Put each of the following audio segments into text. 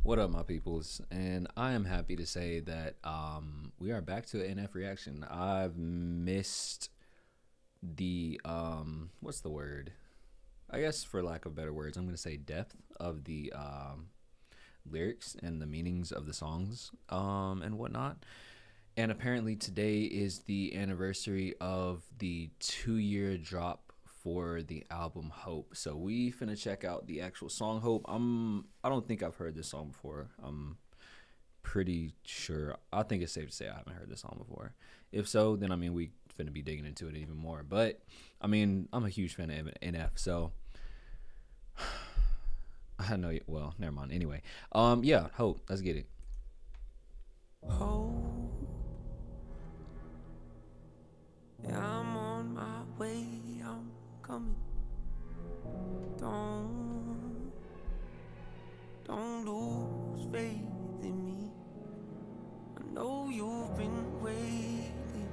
What up, my peoples? And I am happy to say that we are back to an NF reaction. I've missed the what's the word? I guess for lack of better words, I'm gonna say depth of the lyrics and the meanings of the songs and whatnot. And apparently today is the anniversary of the 2-year drop for the album Hope. So we finna check out the actual song Hope. I don't think I've heard this song before. I'm pretty sure. I think it's safe to say I haven't heard this song before. If so, then I mean we finna be digging into it even more. But I mean I'm a huge fan of NF, so I know. Well, never mind. Anyway, yeah, Hope. Let's get it. Hope, yeah, I'm on my way, I'm coming. Don't lose faith in me. I know you've been waiting.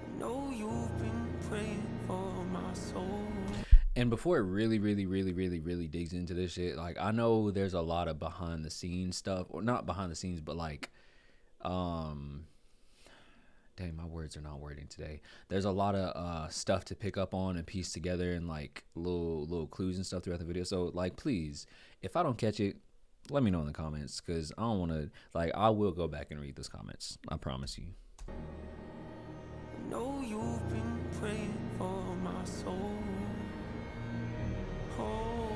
I know you've been praying for my soul. And before it really digs into this shit, like I know there's a lot of behind the scenes stuff, or not behind the scenes, but like, dang, my words are not wording today. There's a lot of stuff to pick up on and piece together, and like little clues and stuff throughout the video. So like, please, if I don't catch it, let me know in the comments, because I don't want to. Like, I will go back and read those comments. I promise you. I know you've been praying for my soul. Oh,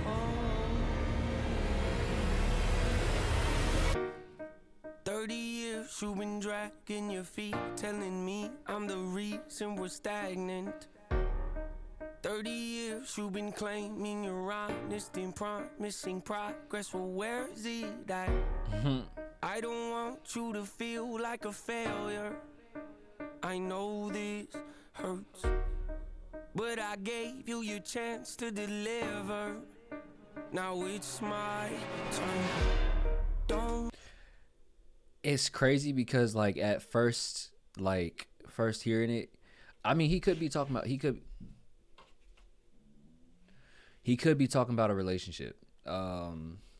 oh. 30 years you've been dragging your feet, telling me I'm the reason we're stagnant. 30 years you've been claiming you're honest and promising progress. Well, where is it at? I don't want you to feel like a failure. I know this hurts, but I gave you your chance to deliver. Now it's my turn. Don't. It's crazy because like at first hearing it, I mean he could be talking about a relationship,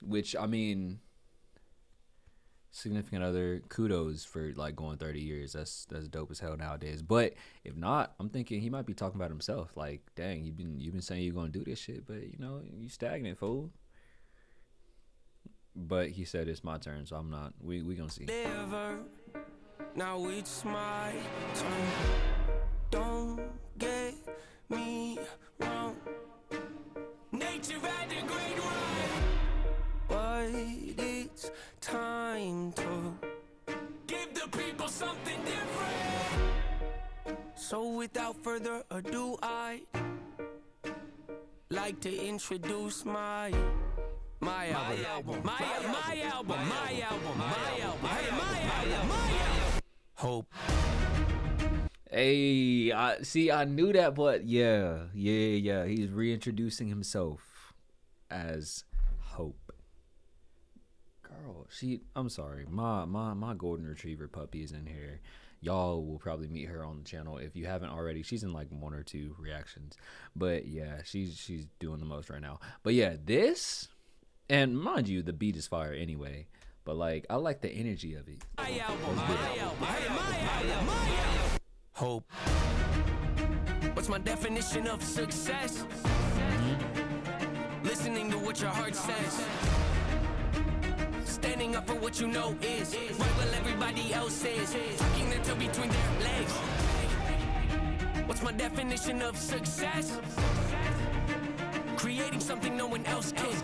which I mean, significant other, kudos for like going 30 years. That's dope as hell nowadays. But if not, I'm thinking he might be talking about himself. Like, dang, you've been saying you're gonna do this shit, but you know you stagnant, fool. But he said it's my turn, so I'm not. We gonna see. Now it's my turn. Don't get me wrong. Nature had a great run, but it's time to give the people something different. So without further ado, I'd like to introduce my album. Hope. Hey, I knew that, but yeah. He's reintroducing himself as Hope. Girl, I'm sorry, my golden retriever puppy is in here. Y'all will probably meet her on the channel if you haven't already. She's in like 1 or 2 reactions, but yeah, she's doing the most right now. But yeah, this, and mind you, the beat is fire anyway. But like, I like the energy of it. Hope. What's my definition of success? Listening to what your heart says. Standing up for what you know is right while everybody else is. Tucking their toe between their legs. What's my definition of success? Creating something no one else can.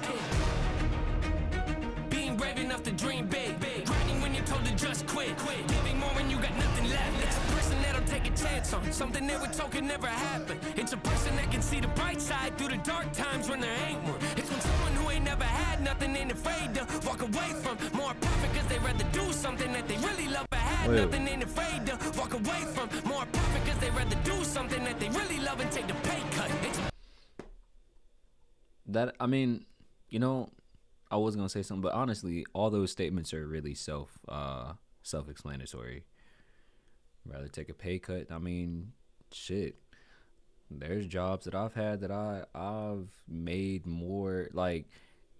Being brave enough to dream big. Grinding when you're told to just quit. Giving more when you got nothing left. It's a person that'll take a chance on something they were told could never happen. It's a person that can see the bright side through the dark times when there ain't one. It's when someone who ain't never had nothing ain't afraid to walk away from more perfect, cause they rather do something that they really love but had nothing ain't afraid to walk away from more perfect, cause they rather do something that they really love and take the pay cut. That, I mean, you know, I was gonna say something, but honestly, all those statements are really self-explanatory. Rather take a pay cut. I mean, shit. There's jobs that I've had that I've made more like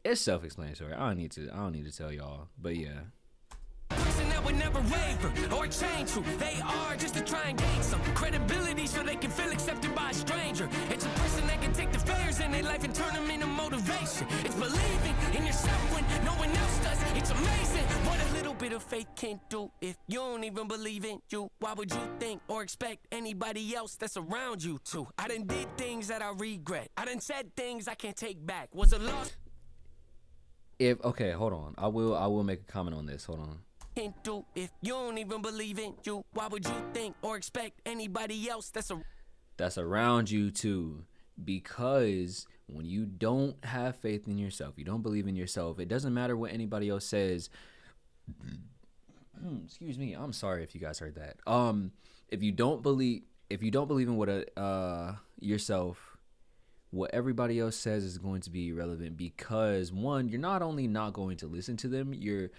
it's self-explanatory. I don't need to tell y'all. But yeah. Person that would never waver or change who they are just to try and gain some credibility so they can feel accepted by a stranger. It's a person that can take the failures in their life and turn them into motivation. It's believing in yourself when no one else does. It's amazing what a little bit of faith can do. If you don't even believe in you, why would you think or expect anybody else that's around you to? I done did things that I regret. I done said things I can't take back. Was a loss. If okay, hold on. I will make a comment on this. Hold on. Can't do if you don't even believe in you. Why would you think or expect anybody else that's around you to? Because when you don't have faith in yourself, you don't believe in yourself, it doesn't matter what anybody else says. Excuse me, I'm sorry if you guys heard that. If you don't believe in what yourself, what everybody else says is going to be irrelevant, because one, you're not only not going to listen to them, you're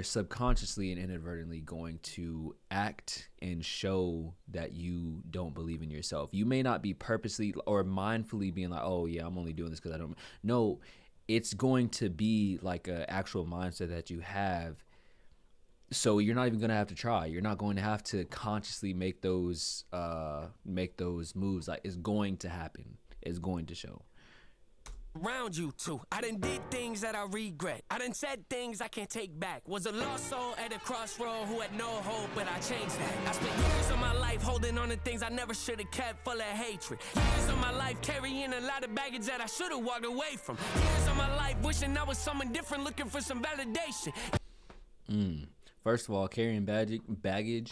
subconsciously and inadvertently going to act and show that you don't believe in yourself. You may not be purposely or mindfully being like, oh yeah, I'm only doing this because I don't. No, it's going to be like an actual mindset that you have. So you're not even going to have to try. You're not going to have to consciously make those moves. Like, it's going to happen. It's going to show. Around you too. I done did things that I regret. I done said things I can't take back. Was a lost soul at a crossroad who had no hope, but I changed that. I spent years of my life holding on to things I never should have kept, full of hatred. Years of my life carrying a lot of baggage that I should have walked away from. Years of my life wishing I was someone different, looking for some validation. First of all, carrying baggage.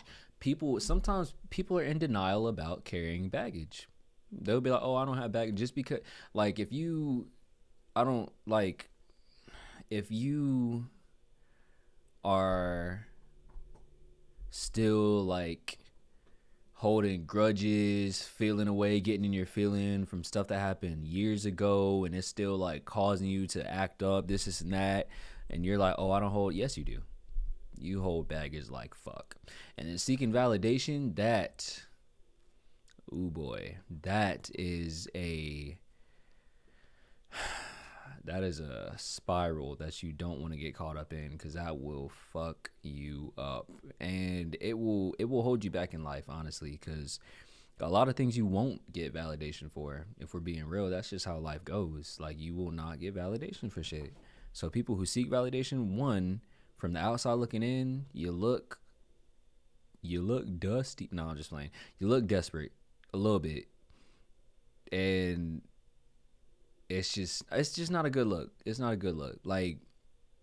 Sometimes people are in denial about carrying baggage. They'll be like, oh, I don't have baggage, just because, like, if you are still like holding grudges, feeling away, getting in your feeling from stuff that happened years ago, and it's still like causing you to act up, this and that, and you're like, oh, I don't hold. Yes, you do. You hold baggage like fuck. And then seeking validation, that, ooh boy, that is a spiral that you don't want to get caught up in, because that will fuck you up, and it will hold you back in life, honestly, because a lot of things you won't get validation for. If we're being real, that's just how life goes. Like, you will not get validation for shit. So people who seek validation, one, from the outside looking in, you look dusty. No, I'm just playing. You look desperate a little bit, and it's just not a good look. It's not a good look. Like,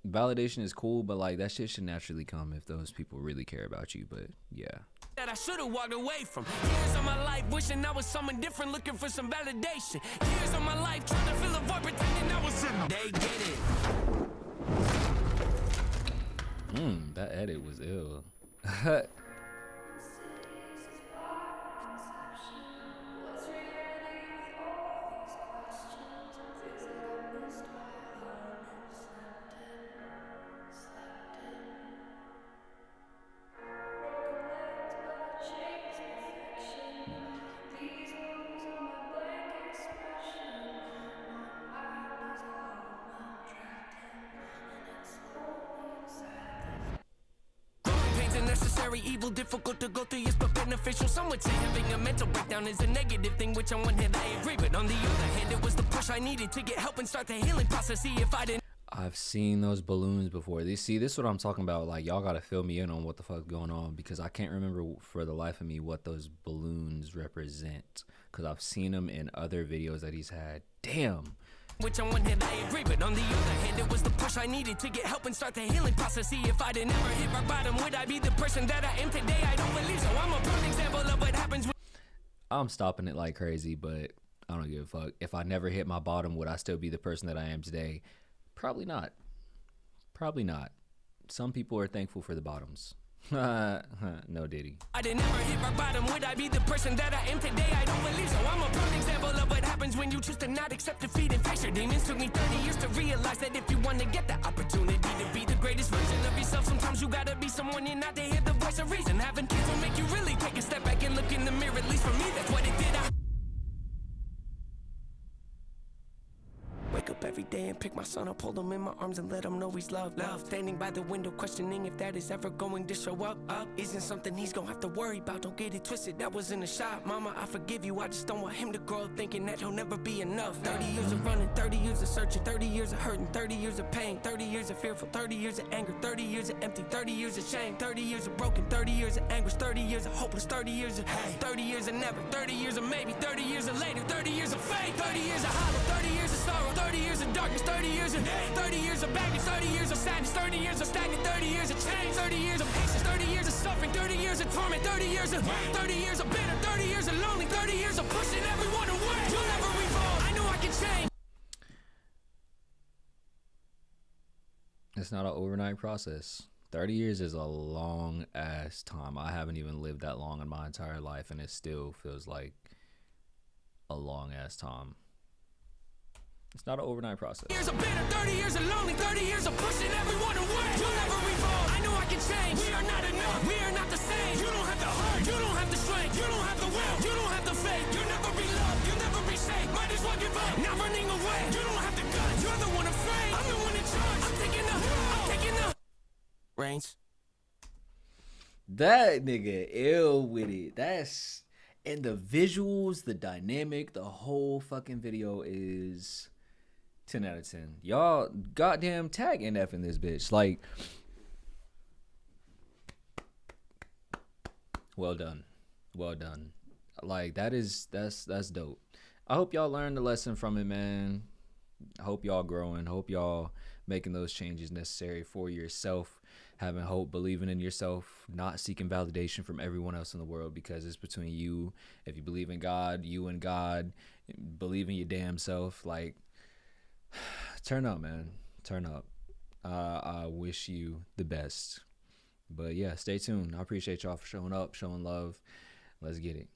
validation is cool, but like, that shit should naturally come if those people really care about you. But yeah, that I should have walked away from. Years of my life wishing I was someone different, looking for some validation. Years of my life trying to fill a void, pretending I was in. They get it. That edit was ill. Necessary evil, difficult to go through, yes, but beneficial. Some would say having a mental breakdown is a negative thing, which on one hand I agree, but on the other hand, it was the push I needed to get help and start the healing process. See, if I didn't. I've seen those balloons before. This is what I'm talking about. Like, y'all gotta fill me in on what the fuck's going on, because I can't remember for the life of me what those balloons represent, because I've seen them in other videos that he's had. Damn. Which on one hand I agree, but on the other hand, it was the push I needed to get help and start the healing process. See, if I didn't ever hit rock bottom, would I be the person that I am today? I don't believe so. I'm a prime example of what happens when I'm stopping it like crazy, but I don't give a fuck. If I never hit my bottom, would I still be the person that I am today? Probably not. Probably not. Some people are thankful for the bottoms. No Diddy. I did never hit rock bottom. Would I be the person that I am today? I don't believe so. I'm a prime example of what happens when you choose to not accept defeat and face your demons. Took me 30 years to realize that if you want to get the opportunity to be the greatest version of yourself, sometimes you gotta be someone you're not to hear the voice of reason. Having kids will make you really take a step back and look in the mirror. At least for me, that's what it did. I wake up every day and pick my son up, hold him in my arms and let him know he's loved. Standing by the window, questioning if that is ever going to show up. Isn't something he's gonna have to worry about. Don't get it twisted, that was in a shot. Mama, I forgive you, I just don't want him to grow up thinking that he'll never be enough. 30 years of running, 30 years of searching, 30 years of hurting, 30 years of pain, 30 years of fearful, 30 years of anger, 30 years of empty, 30 years of shame, 30 years of broken, 30 years of anguish, 30 years of hopeless, 30 years of hate, 30 years of never, 30 years of maybe, 30 years of later, 30 years of fate, 30 years of hollow, 30 years of sorrow, 30 years of darkness, 30 years of hate, 30 years of baggage, 30 years of sadness, 30 years of stagnant, 30 years of change, 30 years of patience, 30 years of suffering, 30 years of torment, 30 years of 30 years of bitter, 30 years of lonely, 30 years of pushing everyone away. You'll never revolve. I know I can change. It's not an overnight process. 30 years is a long ass time. I haven't even lived that long in my entire life, and it still feels like a long ass time. It's not an overnight process. Years of bitter, 30 years of lonely, 30 years of pushing everyone away. You'll never revolve. I know I can change. We are not enough. We are not the same. You don't have the heart. You don't have the strength. You don't have the will. You don't have the faith. You'll never be loved. You'll never be safe. Might as well give up. Not running away. You don't have the guts. You're the one afraid. I'm the one in charge. I'm taking the reins. That nigga ill with it. That's, and the visuals, the dynamic, the whole fucking video is 10 out of 10. Y'all goddamn tag NF in this bitch. Like, well done. Well done. Like, that's dope. I hope y'all learned the lesson from it, man. I hope y'all growing. Hope y'all making those changes necessary for yourself. Having hope, believing in yourself, not seeking validation from everyone else in the world, because it's between you. If you believe in God, you and God, believe in your damn self. Like, turn up, man. Turn up. I wish you the best. But yeah, stay tuned. I appreciate y'all for showing up, showing love. Let's get it.